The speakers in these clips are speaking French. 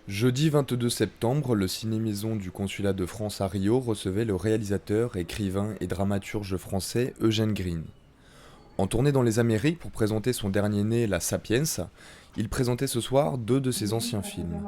Jeudi 22 septembre, le ciné-maison du consulat de France à Rio recevait le réalisateur, écrivain et dramaturge français Eugène Green. En tournée dans les Amériques pour présenter son dernier né, La Sapiens, il présentait ce soir deux de ses anciens films.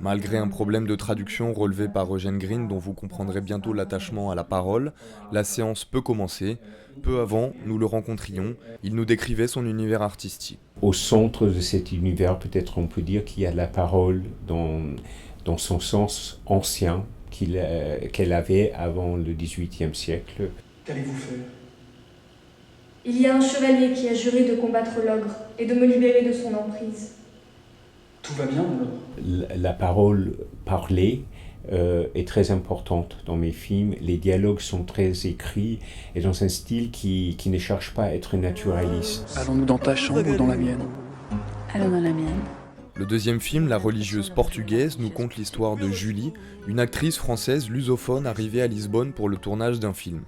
Malgré un problème de traduction relevé par Eugène Green dont vous comprendrez bientôt l'attachement à la parole, la séance peut commencer. Peu avant, nous le rencontrions, il nous décrivait son univers artistique. Au centre de cet univers, peut-être on peut dire qu'il y a la parole dans son sens ancien qu'elle avait avant le XVIIIe siècle. Qu'allez-vous faire? Il y a un chevalier qui a juré de combattre l'ogre et de me libérer de son emprise. Tout va bien alors? La parole parlée est très importante dans mes films. Les dialogues sont très écrits et dans un style qui ne cherche pas à être naturaliste. Allons-nous dans ta chambre ou dans la mienne? Allons dans la mienne. Le deuxième film, La religieuse portugaise, nous conte l'histoire de Julie, une actrice française lusophone arrivée à Lisbonne pour le tournage d'un film.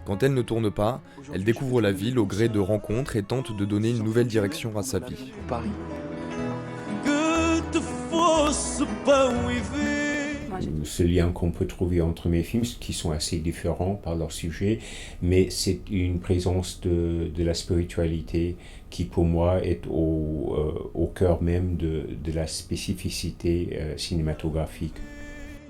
Quand elle ne tourne pas, elle découvre la ville au gré de rencontres et tente de donner une nouvelle direction à sa vie. Paris. Ce lien qu'on peut trouver entre mes films, qui sont assez différents par leur sujet, mais c'est une présence de la spiritualité qui pour moi est au cœur même de la spécificité cinématographique.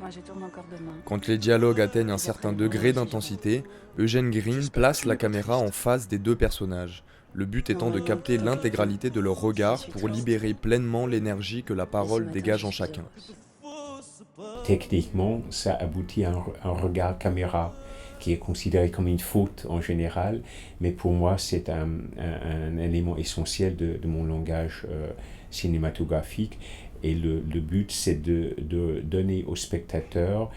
Moi, je tourne encore demain. Quand les dialogues atteignent un certain degré d'intensité, Eugène Green place la caméra en face des deux personnages, le but étant de capter l'intégralité de leur regard pour libérer pleinement l'énergie que la parole dégage en chacun. Techniquement, ça aboutit à un regard caméra qui est considéré comme une faute en général, mais pour moi c'est un élément essentiel de mon langage cinématographique. Et le but, c'est de donner au spectateur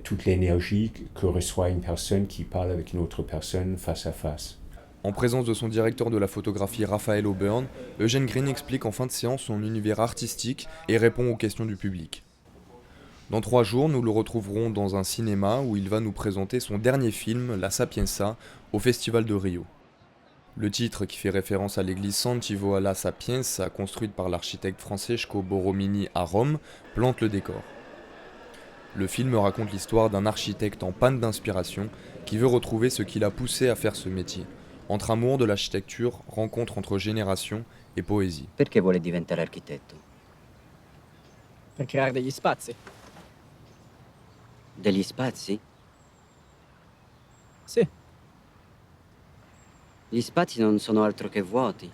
toute l'énergie que reçoit une personne qui parle avec une autre personne face à face. En présence de son directeur de la photographie Raphaël Auburn, Eugène Green explique en fin de séance son univers artistique et répond aux questions du public. Dans 3 jours, nous le retrouverons dans un cinéma où il va nous présenter son dernier film, La Sapienza, au Festival de Rio. Le titre, qui fait référence à l'église Santivo alla Sapienza, construite par l'architecte Francesco Borromini à Rome, plante le décor. Le film raconte l'histoire d'un architecte en panne d'inspiration qui veut retrouver ce qui l'a poussé à faire ce métier. Entre amour de l'architecture, rencontre entre générations et poésie. Perché vuole diventare architetto? Per creare degli spazi. Degli spazi? Sì, Gli spazi non sono altro che vuoti.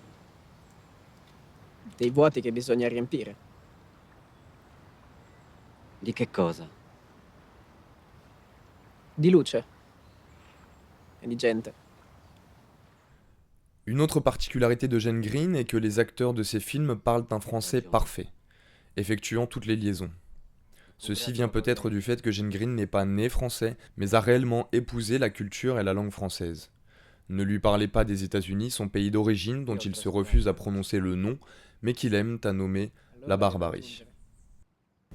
dei vuoti che bisogna riempire. Di che cosa? Di luce. E di gente. Une autre particularité d'Eugène Green est que les acteurs de ses films parlent un français parfait, effectuant toutes les liaisons. Ceci vient peut-être du fait que Eugène Green n'est pas né français, mais a réellement épousé la culture et la langue française. Ne lui parlez pas des États-Unis, son pays d'origine, dont il se refuse à prononcer le nom, mais qu'il aime à nommer la barbarie.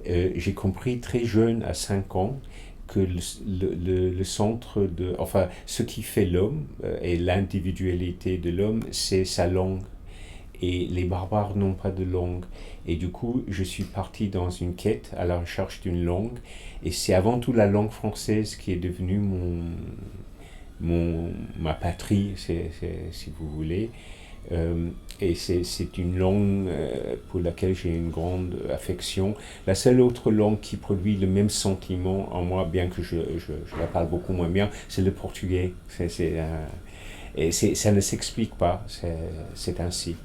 J'ai compris très jeune, à 5 ans, que le centre enfin, ce qui fait l'homme et l'individualité de l'homme, c'est sa langue. Et les barbares n'ont pas de langue. Et du coup, je suis parti dans une quête à la recherche d'une langue. Et c'est avant tout la langue française qui est devenue ma patrie, si vous voulez. Et c'est une langue pour laquelle j'ai une grande affection. La seule autre langue qui produit le même sentiment en moi, bien que je la parle beaucoup moins bien, c'est le portugais. Et ça ne s'explique pas, c'est ainsi.